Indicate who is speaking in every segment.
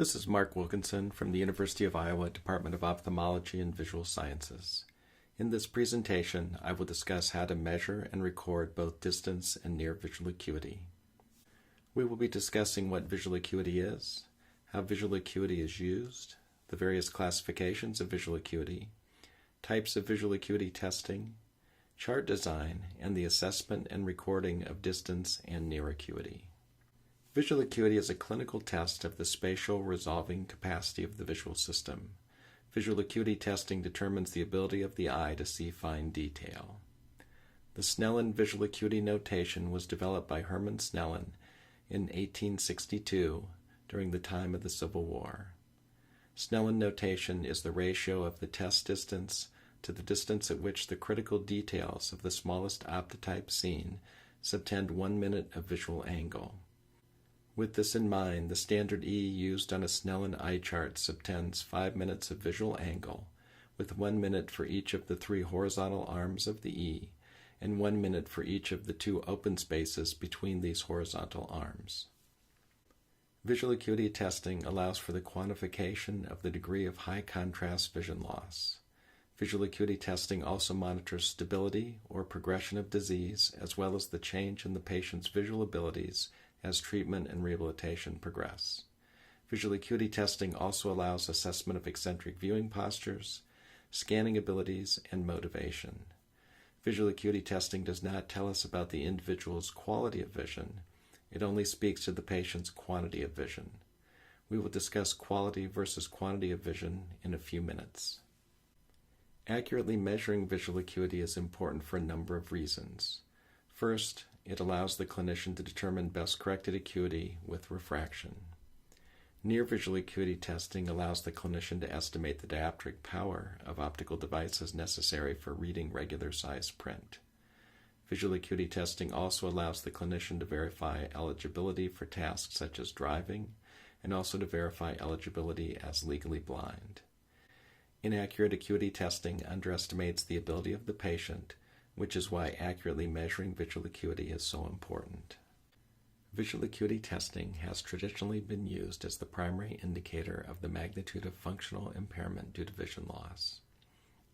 Speaker 1: This is Mark Wilkinson from the University of Iowa Department of Ophthalmology and Visual Sciences. In this presentation, I will discuss how to measure and record both distance and near visual acuity. We will be discussing what visual acuity is, how visual acuity is used, the various classifications of visual acuity, types of visual acuity testing, chart design, and the assessment and recording of distance and near acuity. Visual acuity is a clinical test of the spatial resolving capacity of the visual system. Visual acuity testing determines the ability of the eye to see fine detail. The Snellen visual acuity notation was developed by Hermann Snellen in 1862 during the time of the Civil War. Snellen notation is the ratio of the test distance to the distance at which the critical details of the smallest optotype seen subtend 1 minute of visual angle. With this in mind, the standard E used on a Snellen eye chart subtends 5 minutes of visual angle, with 1 minute for each of the 3 horizontal arms of the E, and 1 minute for each of the 2 open spaces between these horizontal arms. Visual acuity testing allows for the quantification of the degree of high contrast vision loss. Visual acuity testing also monitors stability or progression of disease, as well as the change in the patient's visual abilities as treatment and rehabilitation progress. Visual acuity testing also allows assessment of eccentric viewing postures, scanning abilities, and motivation. Visual acuity testing does not tell us about the individual's quality of vision. It only speaks to the patient's quantity of vision. We will discuss quality versus quantity of vision in a few minutes. Accurately measuring visual acuity is important for a number of reasons. First, it allows the clinician to determine best corrected acuity with refraction. Near visual acuity testing allows the clinician to estimate the dioptric power of optical devices necessary for reading regular size print. Visual acuity testing also allows the clinician to verify eligibility for tasks such as driving, and also to verify eligibility as legally blind. Inaccurate acuity testing underestimates the ability of the patient, which is why accurately measuring visual acuity is so important. Visual acuity testing has traditionally been used as the primary indicator of the magnitude of functional impairment due to vision loss.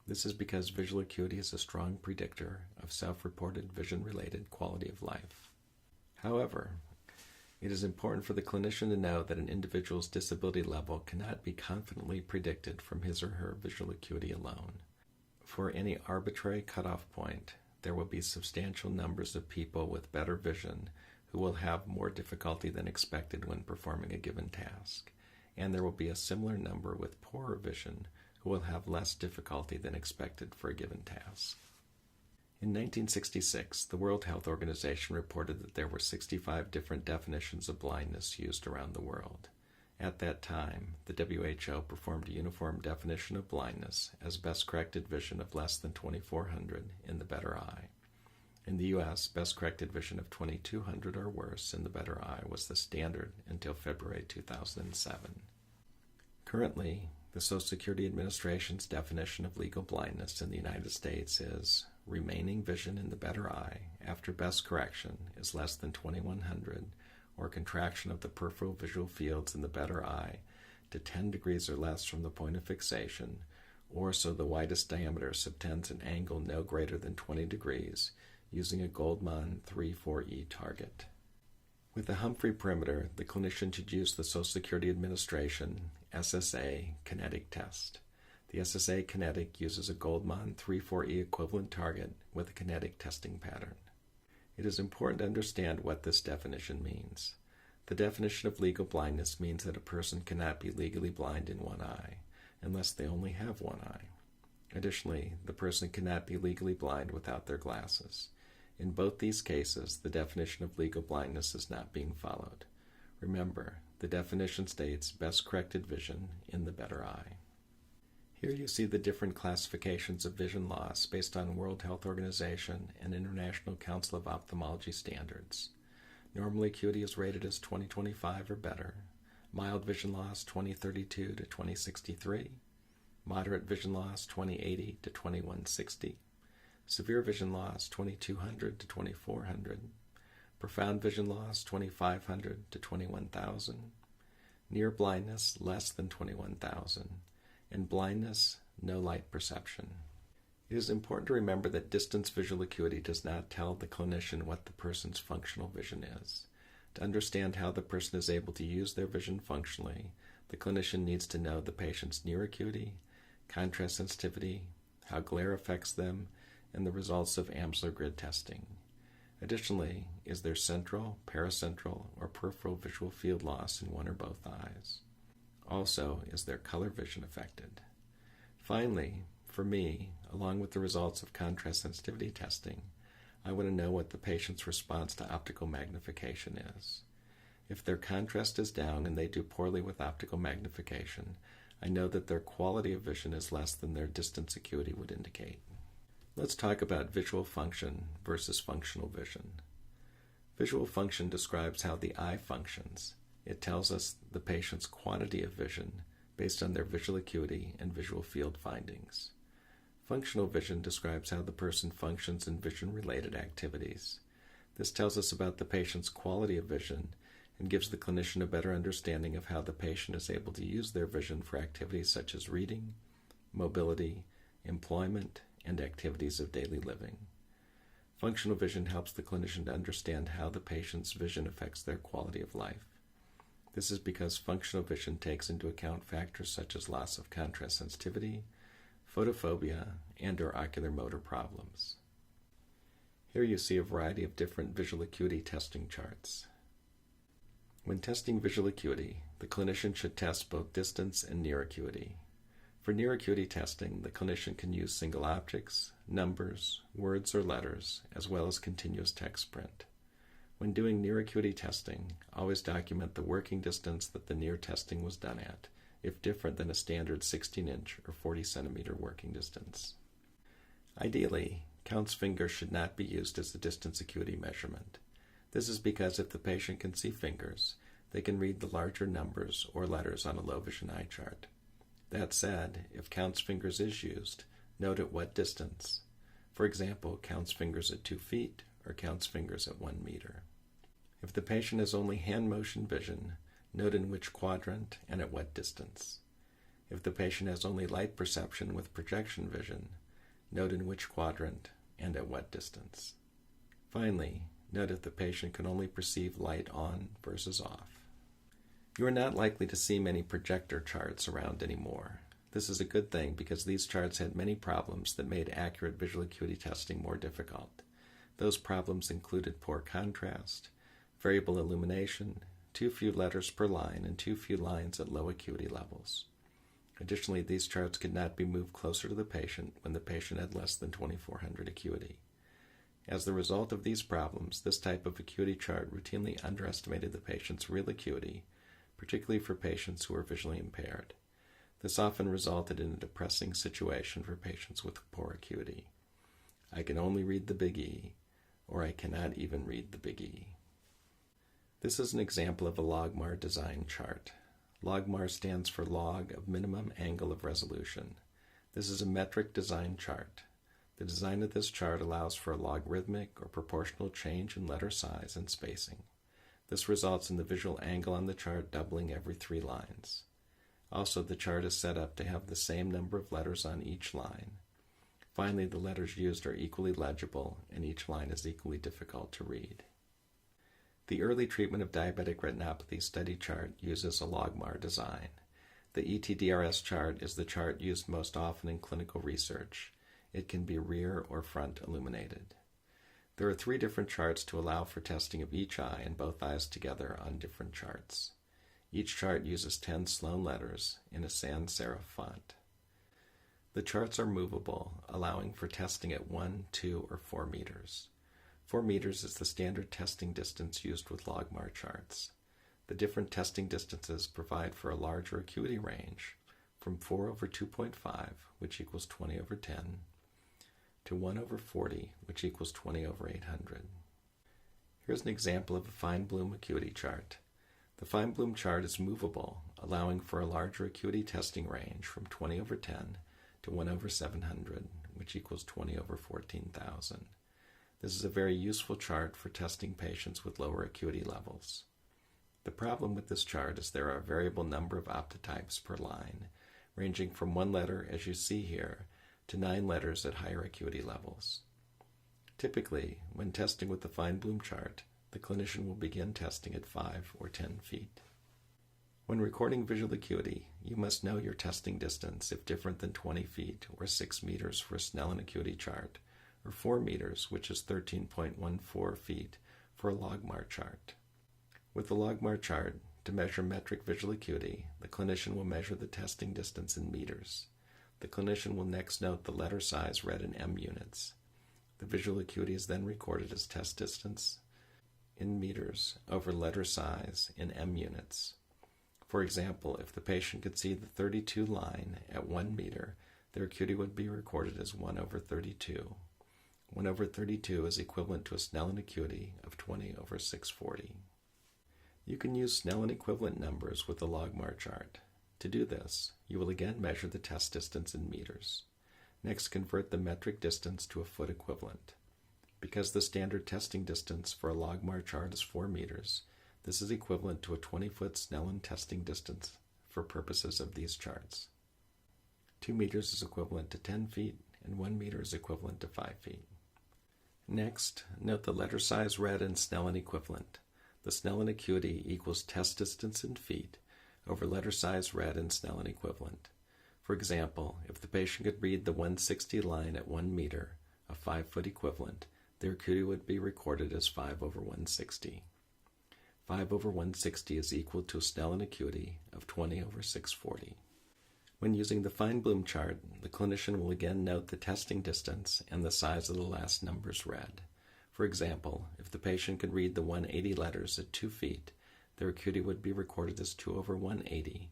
Speaker 1: This is because visual acuity is a strong predictor of self-reported vision-related quality of life. However, it is important for the clinician to know that an individual's disability level cannot be confidently predicted from his or her visual acuity alone. For any arbitrary cutoff point, there will be substantial numbers of people with better vision who will have more difficulty than expected when performing a given task, and there will be a similar number with poorer vision who will have less difficulty than expected for a given task. In 1966, the World Health Organization reported that there were 65 different definitions of blindness used around the world. At that time, the WHO performed a uniform definition of blindness as best corrected vision of less than 2400 in the better eye. In the U.S., best corrected vision of 2200 or worse in the better eye was the standard until February 2007. Currently, the Social Security Administration's definition of legal blindness in the United States is remaining vision in the better eye after best correction is less than 2100, or contraction of the peripheral visual fields in the better eye to 10 degrees or less from the point of fixation, or so the widest diameter subtends an angle no greater than 20 degrees using a Goldmann 3,4E target. With the Humphrey perimeter, the clinician should use the Social Security Administration SSA kinetic test. The SSA kinetic uses a Goldmann 3,4E equivalent target with a kinetic testing pattern. It is important to understand what this definition means. The definition of legal blindness means that a person cannot be legally blind in one eye, unless they only have one eye. Additionally, the person cannot be legally blind without their glasses. In both these cases, the definition of legal blindness is not being followed. Remember, the definition states best corrected vision in the better eye. Here you see the different classifications of vision loss based on World Health Organization and International Council of Ophthalmology standards. Normal acuity is rated as 20/25 or better, mild vision loss 20/32 to 20/63, moderate vision loss 20/80 to 21/60, severe vision loss 2200 to 2400, profound vision loss 2500 to 21,000, near blindness less than 21,000, and blindness, no light perception. It is important to remember that distance visual acuity does not tell the clinician what the person's functional vision is. To understand how the person is able to use their vision functionally, the clinician needs to know the patient's near acuity, contrast sensitivity, how glare affects them, and the results of Amsler grid testing. Additionally, is there central, paracentral, or peripheral visual field loss in one or both eyes? Also, is there color vision affected? Finally, for me, along with the results of contrast sensitivity testing, I want to know what the patient's response to optical magnification is. If their contrast is down and they do poorly with optical magnification, I know that their quality of vision is less than their distance acuity would indicate. Let's talk about visual function versus functional vision. Visual function describes how the eye functions. It tells us the patient's quantity of vision based on their visual acuity and visual field findings. Functional vision describes how the person functions in vision-related activities. This tells us about the patient's quality of vision and gives the clinician a better understanding of how the patient is able to use their vision for activities such as reading, mobility, employment, and activities of daily living. Functional vision helps the clinician to understand how the patient's vision affects their quality of life. This is because functional vision takes into account factors such as loss of contrast sensitivity, photophobia, and/or ocular motor problems. Here you see a variety of different visual acuity testing charts. When testing visual acuity, the clinician should test both distance and near acuity. For near acuity testing, the clinician can use single objects, numbers, words, or letters, as well as continuous text print. When doing near acuity testing, always document the working distance that the near testing was done at, if different than a standard 16-inch or 40-centimeter working distance. Ideally, Count's finger should not be used as the distance acuity measurement. This is because if the patient can see fingers, they can read the larger numbers or letters on a low vision eye chart. That said, if Count's fingers is used, note at what distance. For example, Count's fingers at 2 feet or Count's fingers at 1 meter. If the patient has only hand motion vision, note in which quadrant and at what distance. If the patient has only light perception with projection vision, note in which quadrant and at what distance. Finally, note if the patient can only perceive light on versus off. You are not likely to see many projector charts around anymore. This is a good thing because these charts had many problems that made accurate visual acuity testing more difficult. Those problems included poor contrast, variable illumination, too few letters per line, and too few lines at low acuity levels. Additionally, these charts could not be moved closer to the patient when the patient had less than 2400 acuity. As the result of these problems, this type of acuity chart routinely underestimated the patient's real acuity, particularly for patients who are visually impaired. This often resulted in a depressing situation for patients with poor acuity. I can only read the big E, or I cannot even read the big E. This is an example of a LogMAR Design chart. LogMAR stands for Log of Minimum Angle of Resolution. This is a metric design chart. The design of this chart allows for a logarithmic or proportional change in letter size and spacing. This results in the visual angle on the chart doubling every 3 lines. Also, the chart is set up to have the same number of letters on each line. Finally, the letters used are equally legible, and each line is equally difficult to read. The early treatment of diabetic retinopathy study chart uses a LogMAR design. The ETDRS chart is the chart used most often in clinical research. It can be rear or front illuminated. There are 3 different charts to allow for testing of each eye and both eyes together on different charts. Each chart uses 10 Sloan letters in a sans serif font. The charts are movable, allowing for testing at 1, 2, or 4 meters. 4 meters is the standard testing distance used with LogMAR charts. The different testing distances provide for a larger acuity range, from 4 over 2.5, which equals 20 over 10, to 1 over 40, which equals 20 over 800. Here's an example of a Feinbloom acuity chart. The Feinbloom chart is movable, allowing for a larger acuity testing range from 20 over 10 to 1 over 700, which equals 20 over 14,000. This is a very useful chart for testing patients with lower acuity levels. The problem with this chart is there are a variable number of optotypes per line, ranging from 1 letter, as you see here, to 9 letters at higher acuity levels. Typically, when testing with the Feinbloom chart, the clinician will begin testing at 5 or 10 feet. When recording visual acuity, you must know your testing distance if different than 20 feet or 6 meters for a Snellen acuity chart, or 4 meters, which is 13.14 feet, for a LogMAR chart. With the LogMAR chart, to measure metric visual acuity, the clinician will measure the testing distance in meters. The clinician will next note the letter size read in M units. The visual acuity is then recorded as test distance in meters over letter size in M units. For example, if the patient could see the 32 line at 1 meter, their acuity would be recorded as 1 over 32. 1 over 32 is equivalent to a Snellen acuity of 20 over 640. You can use Snellen equivalent numbers with the LogMAR chart. To do this, you will again measure the test distance in meters. Next, convert the metric distance to a foot equivalent. Because the standard testing distance for a LogMAR chart is 4 meters, this is equivalent to a 20-foot Snellen testing distance for purposes of these charts. 2 meters is equivalent to 10 feet, and 1 meter is equivalent to 5 feet. Next, note the letter size read in Snellen equivalent. The Snellen acuity equals test distance in feet over letter size read in Snellen equivalent. For example, if the patient could read the 160 line at 1 meter, a 5-foot equivalent, their acuity would be recorded as 5 over 160. 5 over 160 is equal to a Snellen acuity of 20 over 640. When using the Feinbloom chart, the clinician will again note the testing distance and the size of the last numbers read. For example, if the patient could read the 180 letters at 2 feet, their acuity would be recorded as 2 over 180.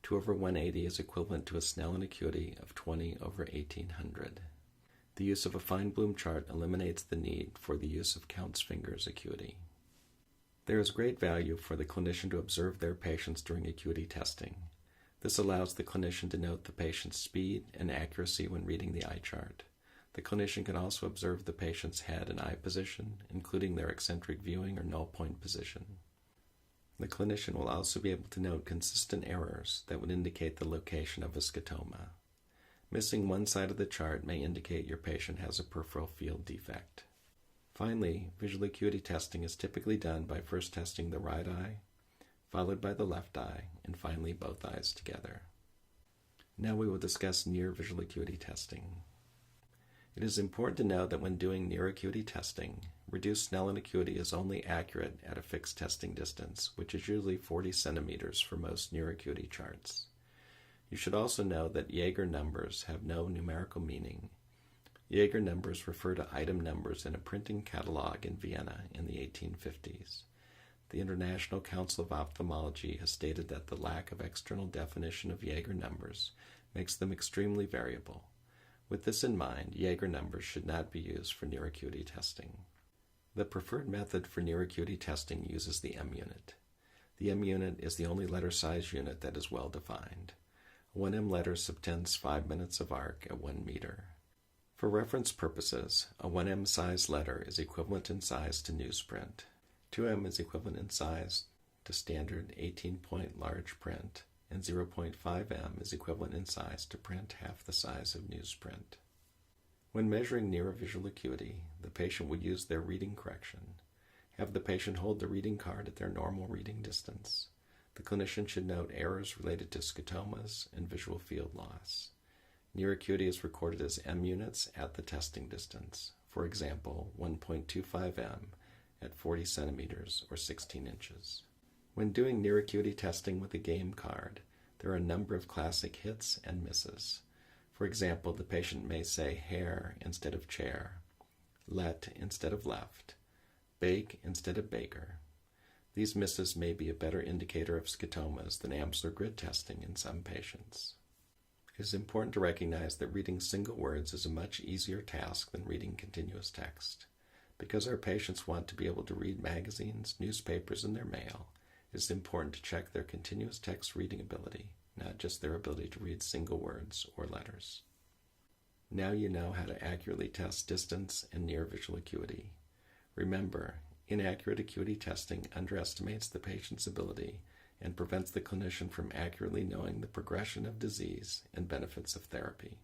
Speaker 1: 2 over 180 is equivalent to a Snellen acuity of 20 over 1800. The use of a Feinbloom chart eliminates the need for the use of Count's fingers acuity. There is great value for the clinician to observe their patients during acuity testing. This allows the clinician to note the patient's speed and accuracy when reading the eye chart. The clinician can also observe the patient's head and eye position, including their eccentric viewing or null point position. The clinician will also be able to note consistent errors that would indicate the location of a scotoma. Missing one side of the chart may indicate your patient has a peripheral field defect. Finally, visual acuity testing is typically done by first testing the right eye, followed by the left eye, and finally both eyes together. Now we will discuss near visual acuity testing. It is important to note that when doing near acuity testing, reduced Snellen acuity is only accurate at a fixed testing distance, which is usually 40 centimeters for most near acuity charts. You should also know that Jaeger numbers have no numerical meaning. Jaeger numbers refer to item numbers in a printing catalog in Vienna in the 1850s. The International Council of Ophthalmology has stated that the lack of external definition of Jaeger numbers makes them extremely variable. With this in mind, Jaeger numbers should not be used for near acuity testing. The preferred method for near acuity testing uses the M unit. The M unit is the only letter size unit that is well defined. A 1M letter subtends 5 minutes of arc at 1 meter. For reference purposes, a 1M size letter is equivalent in size to newsprint. 2M is equivalent in size to standard 18-point large print, and 0.5M is equivalent in size to print half the size of newsprint. When measuring near visual acuity, the patient will use their reading correction. Have the patient hold the reading card at their normal reading distance. The clinician should note errors related to scotomas and visual field loss. Near acuity is recorded as M units at the testing distance, for example, 1.25M at 40 centimeters or 16 inches. When doing near acuity testing with a game card, there are a number of classic hits and misses. For example, the patient may say hair instead of chair, let instead of left, bake instead of baker. These misses may be a better indicator of scotomas than Amsler grid testing in some patients. It is important to recognize that reading single words is a much easier task than reading continuous text. Because our patients want to be able to read magazines, newspapers, and their mail, it is important to check their continuous text reading ability, not just their ability to read single words or letters. Now you know how to accurately test distance and near visual acuity. Remember, inaccurate acuity testing underestimates the patient's ability and prevents the clinician from accurately knowing the progression of disease and benefits of therapy.